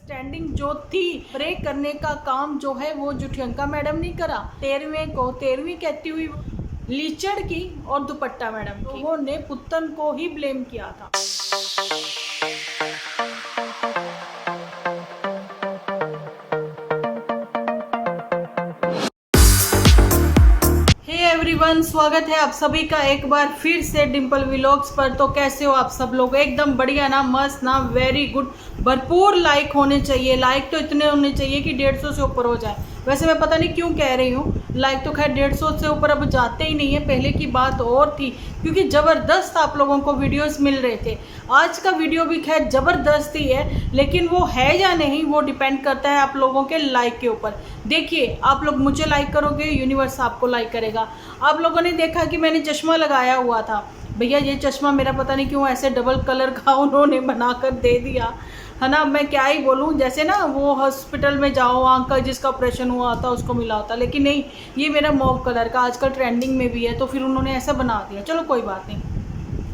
Misunderstanding जो थी break करने का काम जो है वो जुठियंका मैडम ने करा। 13वीं कहती हुई लीचड़ की और दुपट्टा मैडम की, लोगों ने पुत्तन को ही ब्लेम किया था। एवरीवन, स्वागत है आप सभी का एक बार फिर से डिम्पल व्लॉग्स पर। तो कैसे हो आप सब लोग? एकदम बढ़िया ना, मस्त ना, वेरी गुड। भरपूर लाइक होने चाहिए। लाइक तो इतने होने चाहिए कि 150 से ऊपर हो जाए। वैसे मैं पता नहीं क्यों कह रही हूँ, लाइक तो खैर 150 से ऊपर अब जाते ही नहीं है। पहले की बात और थी क्योंकि ज़बरदस्त आप लोगों को वीडियोस मिल रहे थे। आज का वीडियो भी खैर ज़बरदस्त ही है, लेकिन वो है या नहीं वो डिपेंड करता है आप लोगों के लाइक के ऊपर। देखिए, आप लोग मुझे लाइक करोगे, यूनिवर्स आपको लाइक करेगा। आप लोगों ने देखा कि मैंने चश्मा लगाया हुआ था। भैया ये चश्मा मेरा पता नहीं क्यों ऐसे डबल कलर का उन्होंने बनाकर दे दिया है ना। मैं क्या ही बोलूँ, जैसे ना वो हॉस्पिटल में जाओ, आँख का जिसका ऑपरेशन हुआ था उसको मिला होता, लेकिन नहीं, ये मेरा मॉव कलर का आजकल ट्रेंडिंग में भी है, तो फिर उन्होंने ऐसा बना दिया। चलो कोई बात नहीं,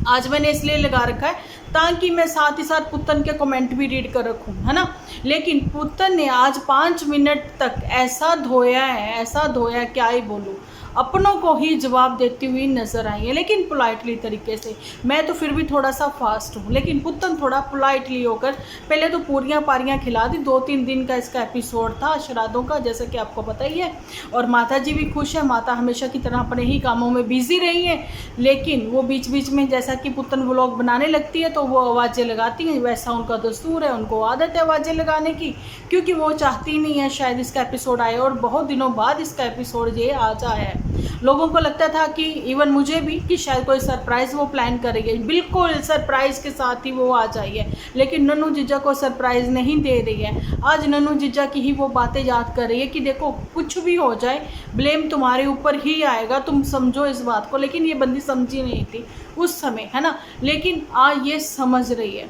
आज मैंने इसलिए लगा रखा है ताकि मैं साथ ही साथ पुत्तन के कमेंट भी रीड कर रखूँ, है ना। लेकिन पुत्तन ने आज 5 मिनट तक ऐसा धोया है, ऐसा धोया, क्या ही बोलूँ, अपनों को ही जवाब देती हुई नज़र आई है, लेकिन पोलाइटली तरीके से। मैं तो फिर भी थोड़ा सा फास्ट हूँ, लेकिन पुत्तन थोड़ा पोलाइटली होकर पहले तो पूरियाँ पारियाँ खिला दी। 2-3 दिन का इसका एपिसोड था श्राद्धों का, जैसा कि आपको पता ही है। और माता जी भी खुश है। माता हमेशा की तरह अपने ही कामों में बिजी रही है, लेकिन वो बीच बीच में जैसा कि पुत्तन व्लॉग बनाने लगती है तो वो आवाज़ें लगाती हैं। वैसा उनका दस्तूर है, उनको आदत है आवाज़ें लगाने की, क्योंकि वो चाहती नहीं है शायद इसका एपिसोड आए, और बहुत दिनों बाद इसका एपिसोड ये आज आया है। लोगों को लगता था कि इवन मुझे भी कि शायद कोई सरप्राइज़ वो प्लान करेगी, बिल्कुल सरप्राइज़ के साथ ही वो आ जाइए, लेकिन नन्नू जीजा को सरप्राइज़ नहीं दे रही है। आज नन्नू जीजा की ही वो बातें याद कर रही है कि देखो कुछ भी हो जाए ब्लेम तुम्हारे ऊपर ही आएगा, तुम समझो इस बात को। लेकिन ये बंदी समझी नहीं थी उस समय, है ना, लेकिन आज ये समझ रही है।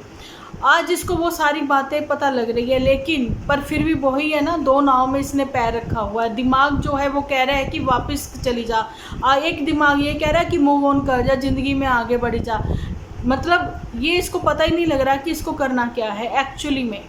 आज इसको वो सारी बातें पता लग रही है, लेकिन पर फिर भी वही है ना, 2 नाव में इसने पैर रखा हुआ है। दिमाग जो है वो कह रहा है कि वापस चली जा, एक दिमाग ये कह रहा है कि मूव ऑन कर जा, ज़िंदगी में आगे बढ़ जा। मतलब ये इसको पता ही नहीं लग रहा कि इसको करना क्या है एक्चुअली में।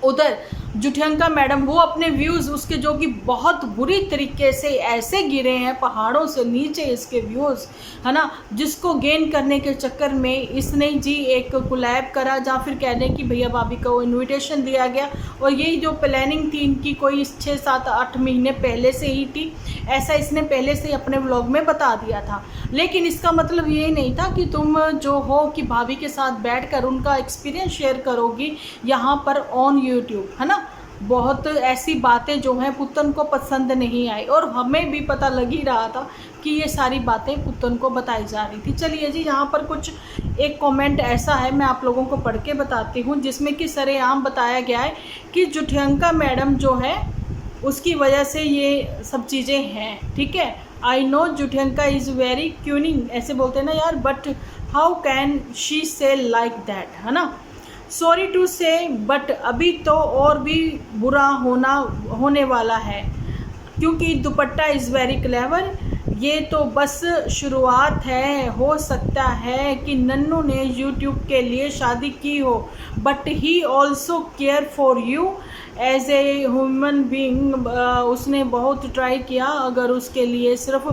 उधर जुठियंका मैडम वो अपने व्यूज़ उसके जो कि बहुत बुरी तरीके से ऐसे गिरे हैं पहाड़ों से नीचे, इसके व्यूज़, है ना, जिसको गेन करने के चक्कर में इसने जी एक कोलैब करा, या फिर कहने कि भैया भाभी को इनविटेशन दिया गया। और यही जो प्लानिंग थी इनकी कोई 6-7-8 महीने पहले से ही थी, ऐसा इसने पहले से ही अपने व्लॉग में बता दिया था। लेकिन इसका मतलब ये नहीं था कि तुम जो हो कि भाभी के साथ बैठकर उनका एक्सपीरियंस शेयर करोगी यहाँ पर ऑन यूट्यूब, है ना। बहुत ऐसी बातें जो हैं पुत्तन को पसंद नहीं आई, और हमें भी पता लग ही रहा था कि ये सारी बातें पुत्तन को बताई जा रही थी। चलिए जी, यहाँ पर कुछ एक कमेंट ऐसा है, मैं आप लोगों को पढ़ के बताती हूँ, जिसमें कि सरेआम बताया गया है कि जुठियंका मैडम जो है उसकी वजह से ये सब चीज़ें हैं, ठीक है। आई नो जुठियंका इज़ वेरी क्यूनिंग, ऐसे बोलते हैं ना यार, बट हाउ कैन शी से लाइक दैट, है ना। सॉरी टू से, बट अभी तो और भी बुरा होने वाला है, क्योंकि दुपट्टा इज़ वेरी क्लेवर। ये तो बस शुरुआत है। हो सकता है कि नन्नू ने यूट्यूब के लिए शादी की हो, but he also care for you as a human being. उसने बहुत ट्राई किया, अगर उसके लिए सिर्फ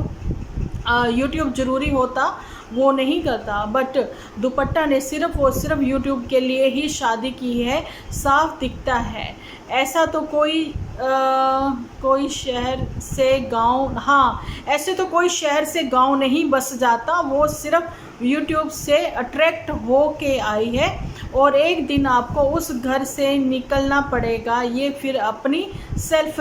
यूट्यूब ज़रूरी होता वो नहीं करता, बट दुपट्टा ने सिर्फ और सिर्फ यूट्यूब के लिए ही शादी की है, साफ दिखता है। ऐसा तो कोई शहर से गांव, हाँ, ऐसे तो कोई शहर से गांव नहीं बस जाता, वो सिर्फ यूट्यूब से अट्रैक्ट हो के आई है, और एक दिन आपको उस घर से निकलना पड़ेगा। ये फिर अपनी सेल्फ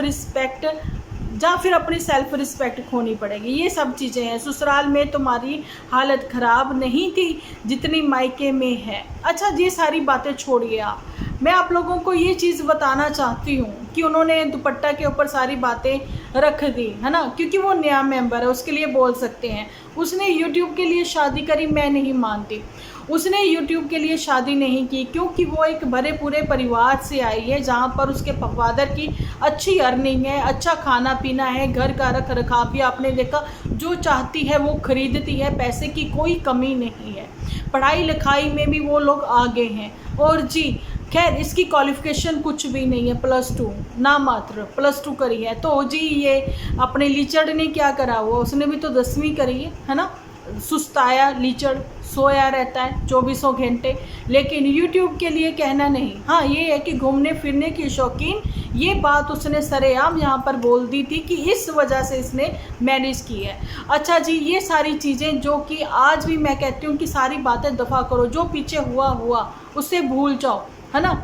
रिस्पेक्ट खोनी पड़ेगी। ये सब चीज़ें हैं। ससुराल में तुम्हारी हालत ख़राब नहीं थी जितनी मायके में है। अच्छा, ये सारी बातें छोड़िए आप, मैं आप लोगों को ये चीज़ बताना चाहती हूँ कि उन्होंने दुपट्टा के ऊपर सारी बातें रख दी, है ना, क्योंकि वो नया मेंबर है, उसके लिए बोल सकते हैं। उसने यूट्यूब के लिए शादी करी, मैं नहीं मानती। उसने यूट्यूब के लिए शादी नहीं की, क्योंकि वो एक भरे पूरे परिवार से आई है, जहाँ पर उसके फादर की अच्छी अर्निंग है, अच्छा खाना पीना है, घर का रख रखाव भी आपने देखा, जो चाहती है वो खरीदती है, पैसे की कोई कमी नहीं है। पढ़ाई लिखाई में भी वो लोग आगे हैं। और जी, खैर इसकी क्वालिफिकेशन कुछ भी नहीं है, +2 ना मात्र +2 करी है। तो जी ये अपने लीचड़ ने क्या करा, वो उसने भी तो 10वीं करी है ना। सुस्ताया लीचड़ सोया रहता है 24 घंटे, लेकिन यूट्यूब के लिए कहना नहीं। हाँ ये है कि घूमने फिरने की शौकीन, ये बात उसने सरेआम यहाँ पर बोल दी थी कि इस वजह से इसने मैरिज की है। अच्छा जी, ये सारी चीज़ें जो कि आज भी मैं कहती हूँ कि सारी बातें दफ़ा करो, जो पीछे हुआ उसे भूल जाओ, है ना।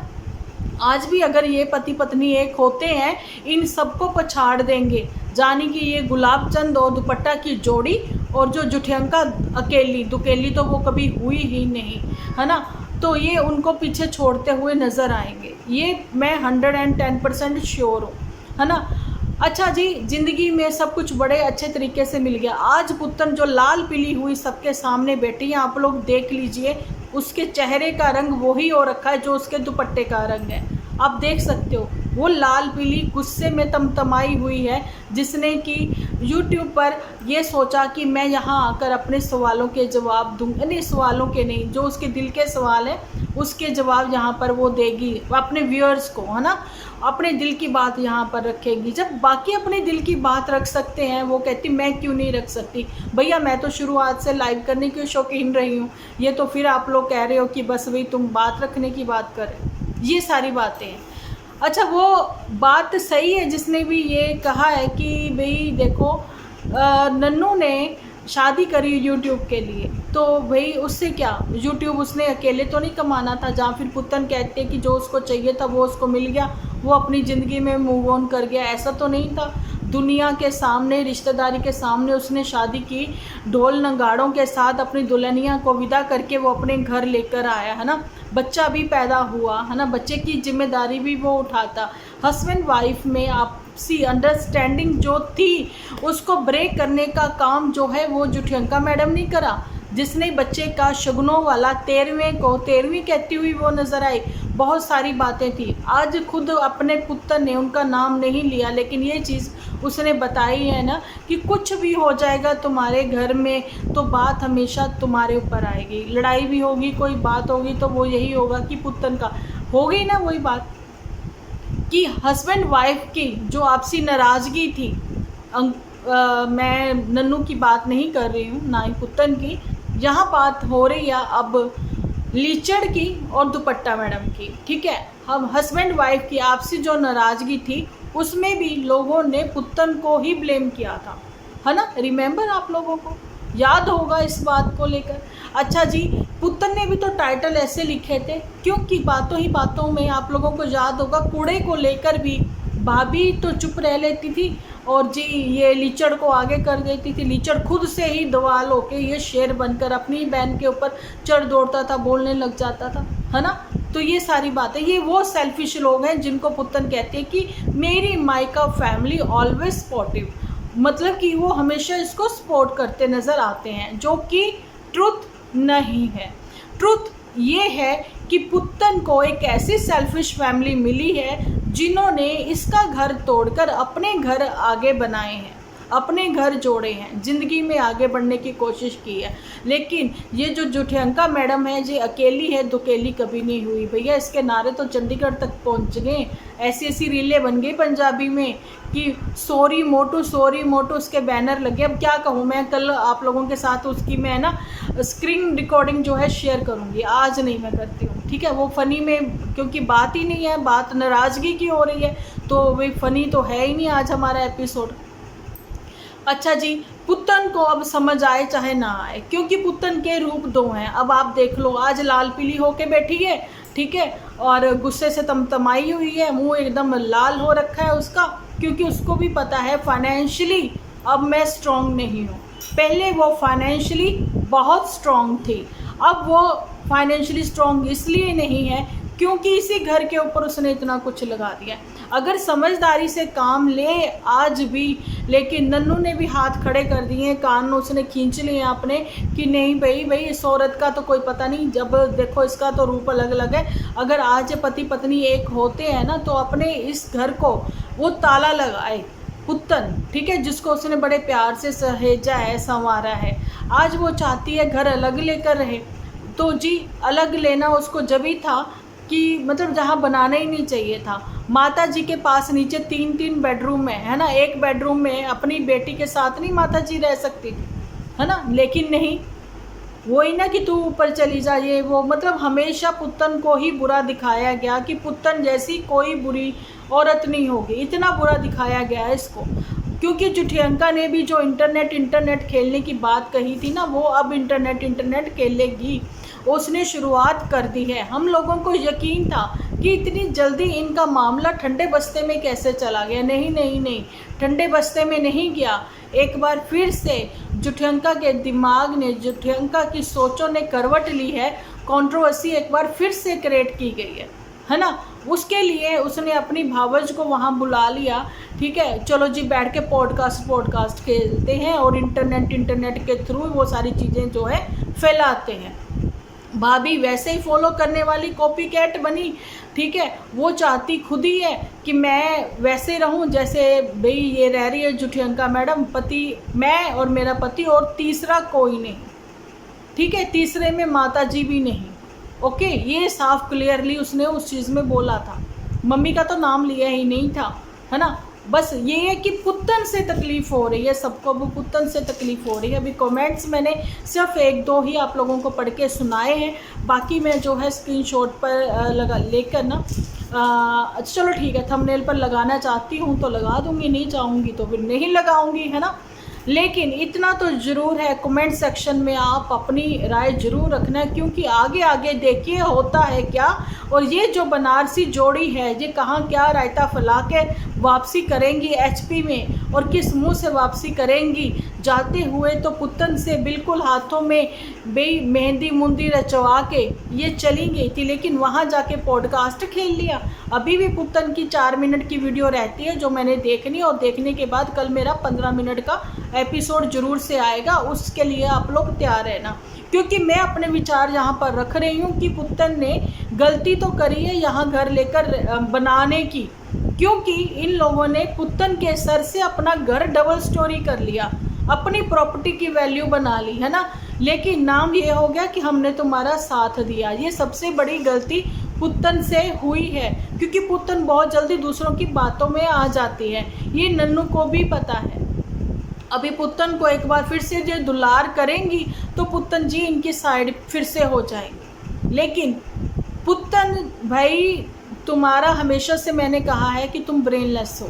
आज भी अगर ये पति पत्नी एक होते हैं, इन सबको पछाड़ देंगे, जानी कि ये गुलाब चंद और दुपट्टा की जोड़ी और जो जुठियंका अकेली दुकेली तो वो कभी हुई ही नहीं, है ना। तो ये उनको पीछे छोड़ते हुए नज़र आएंगे, ये मैं 110% श्योर हूँ, है ना। अच्छा जी, ज़िंदगी में सब कुछ बड़े अच्छे तरीके से मिल गया। आज पुतन जो लाल पीली हुई सबके सामने बैठी है, आप लोग देख लीजिए, उसके चेहरे का रंग वही हो रखा है जो उसके दुपट्टे का रंग है। आप देख सकते हो वो लाल पीली गुस्से में तमतमाई हुई है, जिसने कि YouTube पर ये सोचा कि मैं यहाँ आकर अपने सवालों के जवाब दूँगी, नहीं सवालों के नहीं, जो उसके दिल के सवाल हैं उसके जवाब यहाँ पर वो देगी अपने व्यूअर्स को, है ना। अपने दिल की बात यहाँ पर रखेगी। जब बाकी अपने दिल की बात रख सकते हैं, वो कहती मैं क्यों नहीं रख सकती। भैया मैं तो शुरुआत से लाइव करने की शौकीन रही हूँ, ये तो फिर आप लोग कह रहे हो कि बस वही तुम बात रखने की बात कर रहे हो, ये सारी बातें हैं। अच्छा वो बात सही है जिसने भी ये कहा है कि भाई देखो नन्नू ने शादी करी यूट्यूब के लिए, तो भाई उससे क्या, यूट्यूब उसने अकेले तो नहीं कमाना था। जहाँ फिर पुतन कहते कि जो उसको चाहिए था वो उसको मिल गया, वो अपनी ज़िंदगी में मूव ऑन कर गया, ऐसा तो नहीं था। दुनिया के सामने, रिश्तेदारी के सामने उसने शादी की, ढोल नगाड़ों के साथ अपनी दुल्हनिया को विदा करके वो अपने घर लेकर आया, है ना। बच्चा भी पैदा हुआ, है ना, बच्चे की जिम्मेदारी भी वो उठाता। हस्बैंड वाइफ में आपसी अंडरस्टैंडिंग जो थी उसको ब्रेक करने का काम जो है वो जुठियंका मैडम नहीं करा, जिसने बच्चे का शगुनों वाला 13वीं कहती हुई वो नज़र आई। बहुत सारी बातें थी, आज खुद अपने पुत्र ने उनका नाम नहीं लिया, लेकिन ये चीज़ उसने बताई है ना कि कुछ भी हो जाएगा तुम्हारे घर में तो बात हमेशा तुम्हारे ऊपर आएगी। लड़ाई भी होगी, कोई बात होगी तो वो यही होगा कि पुतन का हो गई ना वही बात कि हस्बैंड वाइफ की जो आपसी नाराज़गी थी। मैं नन्नू की बात नहीं कर रही हूँ, ना ही पुतन की, यहाँ बात हो रही है अब लीचड़ की और दुपट्टा मैडम की, ठीक है। हम हस्बैंड वाइफ की आपसी जो नाराज़गी थी उसमें भी लोगों ने पुतन को ही ब्लेम किया था, है ना। रिमेंबर, आप लोगों को याद होगा इस बात को लेकर। अच्छा जी, पुतन ने भी तो टाइटल ऐसे लिखे थे क्योंकि बातों ही बातों में आप लोगों को याद होगा कूड़े को लेकर भी भाभी तो चुप रह लेती थी और जी ये लीचड़ को आगे कर देती थी। लीचड़ खुद से ही दवाल होके ये शेर बनकर अपनी बहन के ऊपर चढ़ दौड़ता था, बोलने लग जाता था, है ना। तो ये सारी बातें, ये वो सेल्फिश लोग हैं जिनको पुतन कहते हैं कि मेरी मायका फैमिली ऑलवेज सपोर्टिव, मतलब कि वो हमेशा इसको सपोर्ट करते नज़र आते हैं, जो कि ट्रुथ नहीं है। ट्रुथ ये है कि पुतन को एक ऐसी सेल्फिश फैमिली मिली है जिन्होंने इसका घर तोड़कर अपने घर आगे बनाए हैं, अपने घर जोड़े हैं, ज़िंदगी में आगे बढ़ने की कोशिश की है। लेकिन ये जो जुठियंका मैडम है ये अकेली है, दुकेली कभी नहीं हुई। भैया इसके नारे तो चंडीगढ़ तक पहुंच गए, ऐसी ऐसी रीलें बन गई पंजाबी में कि सॉरी मोटू उसके बैनर लगे। अब क्या कहूँ मैं, कल आप लोगों के साथ उसकी मैं ना स्क्रीन रिकॉर्डिंग जो है शेयर करूँगी, आज नहीं मैं करती हूँ, ठीक है। वो फ़नी में क्योंकि बात ही नहीं है, बात नाराज़गी की हो रही है, तो वही फ़नी तो है ही नहीं आज हमारा एपिसोड। अच्छा जी, पुतन को अब समझ आए चाहे ना आए, क्योंकि पुतन के रूप दो हैं। अब आप देख लो, आज लाल पीली होके बैठी है, ठीक है, और गुस्से से तमतमाई हुई है, मुंह एकदम लाल हो रखा है उसका, क्योंकि उसको भी पता है फाइनेंशियली अब मैं स्ट्रॉन्ग नहीं हूँ। पहले वो फाइनेंशियली बहुत स्ट्रॉन्ग थी, अब वो फाइनेंशियली स्ट्रॉन्ग इसलिए नहीं है क्योंकि इसी घर के ऊपर उसने इतना कुछ लगा दिया। अगर समझदारी से काम ले आज भी, लेकिन नन्नू ने भी हाथ खड़े कर दिए, कान उसने खींच लिए अपने कि नहीं भाई इस औरत का तो कोई पता नहीं, जब देखो इसका तो रूप अलग अलग है। अगर आज पति पत्नी एक होते हैं ना तो अपने इस घर को वो ताला लगाए पुतन, ठीक है, जिसको उसने बड़े प्यार से सहेजा है, संवारा है। आज वो चाहती है घर अलग लेकर रहे, तो जी अलग लेना उसको जब ही था कि मतलब जहाँ बनाना ही नहीं चाहिए था। माता जी के पास नीचे 3-3 बेडरूम है ना, एक बेडरूम में अपनी बेटी के साथ नहीं माता जी रह सकती थी, है ना, लेकिन नहीं, वही ना कि तू ऊपर चली जा, ये वो, मतलब हमेशा पुत्तन को ही बुरा दिखाया गया कि पुत्तन जैसी कोई बुरी औरत नहीं होगी, इतना बुरा दिखाया गया है इसको। क्योंकि जुठियंका ने भी जो इंटरनेट खेलने की बात कही थी ना, वो अब इंटरनेट खेलेगी, उसने शुरुआत कर दी है। हम लोगों को यकीन था कि इतनी जल्दी इनका मामला ठंडे बस्ते में कैसे चला गया। नहीं नहीं नहीं, ठंडे बस्ते में नहीं गया। एक बार फिर से जुठियंका के दिमाग ने, जुठियंका की सोचों ने करवट ली है, कंट्रोवर्सी एक बार फिर से क्रिएट की गई है ना। उसके लिए उसने अपनी भावज को वहाँ बुला लिया, ठीक है, चलो जी बैठ के पॉडकास्ट खेलते हैं और इंटरनेट के थ्रू वो सारी चीज़ें जो है फैलाते हैं। भाभी वैसे ही फॉलो करने वाली कॉपी कैट बनी, ठीक है, वो चाहती खुद ही है कि मैं वैसे रहूं जैसे भाई ये रह रही है जुठियंका मैडम, पति मैं और मेरा पति और तीसरा कोई नहीं, ठीक है, तीसरे में माता जी भी नहीं। ओके, ये साफ क्लियरली उसने उस चीज़ में बोला था, मम्मी का तो नाम लिया ही नहीं था, है ना। बस ये है कि पुत्तन से तकलीफ़ हो रही है सबको, वो पुत्तन से तकलीफ़ हो रही है। अभी कमेंट्स मैंने सिर्फ 1-2 ही आप लोगों को पढ़ के सुनाए हैं, बाकी मैं जो है स्क्रीनशॉट पर लगा लेकर ना, चलो ठीक है, थंबनेल पर लगाना चाहती हूँ तो लगा दूँगी, नहीं चाहूँगी तो फिर नहीं लगाऊँगी, है ना। लेकिन इतना तो ज़रूर है, कमेंट सेक्शन में आप अपनी राय ज़रूर रखना, क्योंकि आगे आगे देखिए होता है क्या। और ये जो बनारसी जोड़ी है, ये कहाँ क्या रायता फैला के वापसी करेंगी एचपी में, और किस मुंह से वापसी करेंगी। जाते हुए तो पुत्तन से बिल्कुल हाथों में बे मेहंदी मुंदी रचवा के ये चली गई थी, लेकिन वहाँ जाके पॉडकास्ट खेल लिया। अभी भी पुत्तन की 4 मिनट की वीडियो रहती है जो मैंने देखनी, और देखने के बाद कल मेरा 15 मिनट का एपिसोड ज़रूर से आएगा, उसके लिए आप लोग तैयार रहना। क्योंकि मैं अपने विचार यहाँ पर रख रही हूँ कि पुत्तन ने गलती तो करी है यहाँ घर लेकर बनाने की, क्योंकि इन लोगों ने पुत्तन के सर से अपना घर डबल स्टोरी कर लिया, अपनी प्रॉपर्टी की वैल्यू बना ली, है ना। लेकिन नाम ये हो गया कि हमने तुम्हारा साथ दिया। ये सबसे बड़ी गलती पुत्तन से हुई है, क्योंकि पुत्तन बहुत जल्दी दूसरों की बातों में आ जाती है, ये नन्नू को भी पता है। अभी पुत्तन को एक बार फिर से जो दुलार करेंगी तो पुत्तन जी इनकी साइड फिर से हो जाएंगे। लेकिन पुत्तन भाई, तुम्हारा हमेशा से मैंने कहा है कि तुम ब्रेनलेस हो।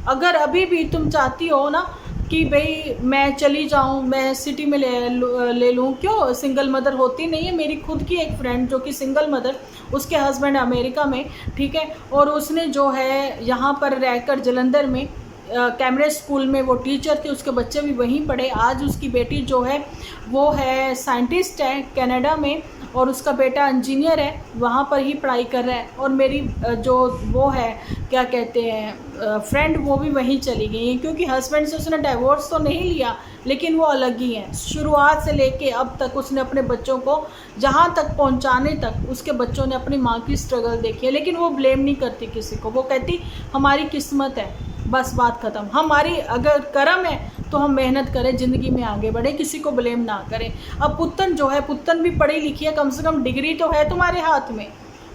अगर अभी भी तुम चाहती हो ना कि भाई मैं चली जाऊं, मैं सिटी में ले लूं, क्यों सिंगल मदर होती नहीं है। मेरी खुद की एक फ्रेंड जो कि सिंगल मदर, उसके हस्बैंड अमेरिका में, ठीक है, और उसने जो है यहाँ पर रहकर जलंधर में कैमरे स्कूल में वो टीचर थी, उसके बच्चे भी वहीं पढ़े। आज उसकी बेटी जो है वो है साइंटिस्ट है कनाडा में, और उसका बेटा इंजीनियर है, वहाँ पर ही पढ़ाई कर रहा है। और मेरी जो वो है क्या कहते हैं फ्रेंड, वो भी वहीं चली गई है, क्योंकि हस्बैंड से उसने डाइवोर्स तो नहीं लिया, लेकिन वो अलग ही हैं। शुरुआत से लेके अब तक उसने अपने बच्चों को जहाँ तक पहुँचाने तक उसके बच्चों ने अपनी माँ की स्ट्रगल देखी है। लेकिन वो ब्लेम नहीं करती किसी को, वो कहती हमारी किस्मत है, बस बात ख़त्म। हमारी अगर कर्म है तो हम मेहनत करें, ज़िंदगी में आगे बढ़े, किसी को ब्लेम ना करें। अब पुत्तन जो है, पुत्तन भी पढ़ी लिखी है, कम से कम डिग्री तो है तुम्हारे हाथ में।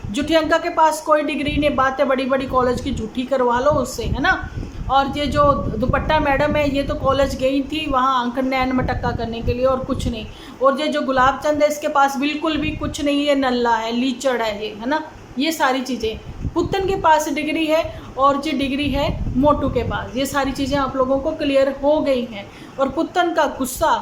जुठियंका के पास कोई डिग्री नहीं, बातें बड़ी बड़ी कॉलेज की झूठी करवा लो उससे, है ना। और ये जो दुपट्टा मैडम है, ये तो कॉलेज गई थी वहाँ अंक नैन मटक्का करने के लिए, और कुछ नहीं। और ये जो गुलाब चंद है, इसके पास बिल्कुल भी कुछ नहीं है, नल्ला है, लीचड़ है ये, है ना। ये सारी चीज़ें पुत्तन के पास डिग्री है, और जो डिग्री है मोटू के पास। ये सारी चीज़ें आप लोगों को क्लियर हो गई हैं। और पुत्तन का गुस्सा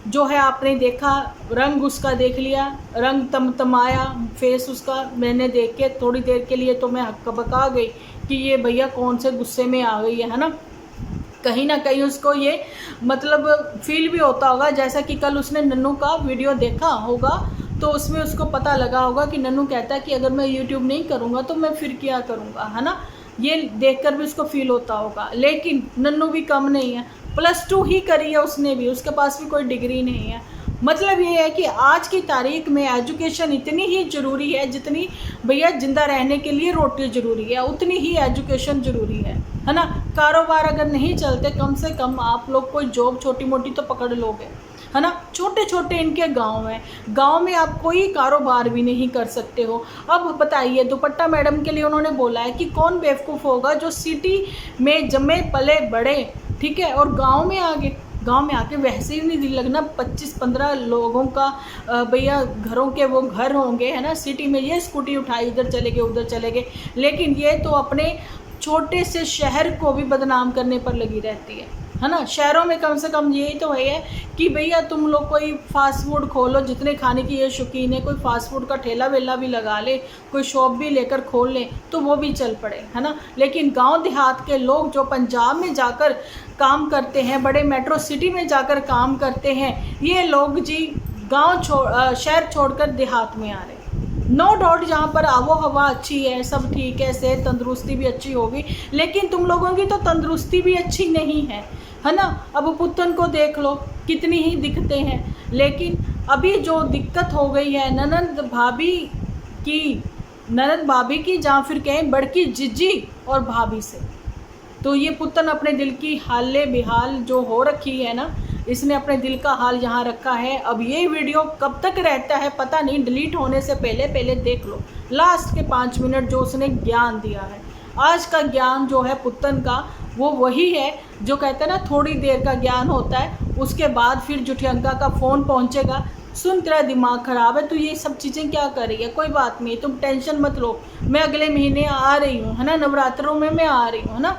जो है आपने देखा, रंग उसका देख लिया, रंग तमतमाया फेस उसका, मैंने देख के थोड़ी देर के लिए तो मैं हक्का-बक्का गई कि ये भैया कौन से गुस्से में आ गई है ना। कहीं ना कहीं उसको ये मतलब फील भी होता होगा, जैसा कि कल उसने नन्नू का वीडियो देखा होगा, तो उसमें उसको पता लगा होगा कि नन्नू कहता है कि अगर मैं यूट्यूब नहीं करूँगा तो मैं फिर क्या करूँगा, है ना। ये देखकर भी उसको फील होता होगा। लेकिन नन्नू भी कम नहीं है, +2 ही करी है उसने भी, उसके पास भी कोई डिग्री नहीं है। मतलब ये है कि आज की तारीख में एजुकेशन इतनी ही ज़रूरी है, जितनी भैया ज़िंदा रहने के लिए रोटी ज़रूरी है, उतनी ही एजुकेशन ज़रूरी है ना। कारोबार अगर नहीं चलते, कम से कम आप लोग कोई जॉब छोटी मोटी तो पकड़ लोगे। है ना। छोटे छोटे इनके गांव हैं, गांव में आप कोई कारोबार भी नहीं कर सकते हो। अब बताइए, दुपट्टा मैडम के लिए उन्होंने बोला है कि कौन बेवकूफ़ होगा जो सिटी में जमे पले बड़े, ठीक है, और गांव में आके वैसे ही नहीं दिल लगना। 25-15 लोगों का भैया घरों के वो घर होंगे, है ना। सिटी में ये स्कूटी उठाई इधर चले गए उधर चले गए, लेकिन ये तो अपने छोटे से शहर को भी बदनाम करने पर लगी रहती है ना। शहरों में कम से कम यही तो है कि भैया तुम लोग कोई फास्ट फूड खोलो, जितने खाने की ये शौकीन है, कोई फास्ट फूड का ठेला वेला भी लगा ले, कोई शॉप भी लेकर खोल ले तो वो भी चल पड़े, है ना। लेकिन गांव देहात के लोग जो पंजाब में जाकर काम करते हैं, बड़े मेट्रो सिटी में जाकर काम करते हैं, ये लोग जी शहर छोड़कर देहात में आ रहे हैं। नो डाउट जहाँ पर आबो हवा अच्छी है, सब ठीक है, सेहत तंदुरुस्ती भी अच्छी होगी, लेकिन तुम लोगों की तो तंदुरुस्ती भी अच्छी नहीं है ना। अब पुतन को देख लो, कितनी ही दिखते हैं, लेकिन अभी जो दिक्कत हो गई है ननद भाभी की या फिर कहें बड़की जीजी और भाभी से, तो ये पुतन अपने दिल की हाले बेहाल जो हो रखी है ना, इसने अपने दिल का हाल यहाँ रखा है। अब ये वीडियो कब तक रहता है पता नहीं, डिलीट होने से पहले देख लो लास्ट के 5 मिनट जो उसने ज्ञान दिया है। आज का ज्ञान जो है पुतन का वो वही है जो कहते हैं ना, थोड़ी देर का ज्ञान होता है, उसके बाद फिर जुठियंका का फ़ोन पहुँचेगा, सुन तेरा दिमाग ख़राब है, तो ये सब चीज़ें क्या कर रही है, कोई बात नहीं, तुम टेंशन मत लो, मैं अगले महीने आ रही हूँ, है ना, नवरात्रों में मैं आ रही हूँ, है ना,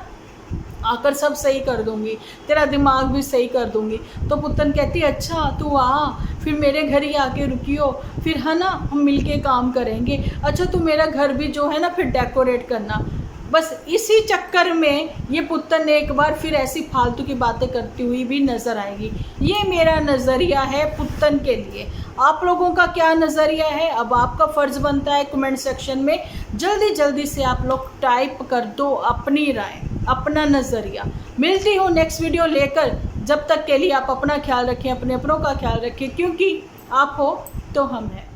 आकर सब सही कर दूंगी, तेरा दिमाग भी सही कर दूंगी। तो पुतन कहती अच्छा तू आ, फिर मेरे घर ही आके रुकियो, फिर है ना हम मिलके काम करेंगे। अच्छा तू मेरा घर भी जो है ना फिर डेकोरेट करना। बस इसी चक्कर में ये पुतन एक बार फिर ऐसी फालतू की बातें करती हुई भी नज़र आएगी। ये मेरा नज़रिया है पुतन के लिए। आप लोगों का क्या नज़रिया है? अब आपका फ़र्ज़ बनता है कमेंट सेक्शन में जल्दी से आप लोग टाइप कर दो अपनी राय, अपना नज़रिया। मिलती हूँ नेक्स्ट वीडियो लेकर, जब तक के लिए आप अपना ख्याल रखें, अपने अपनों का ख्याल रखें, क्योंकि आप हो तो हम हैं।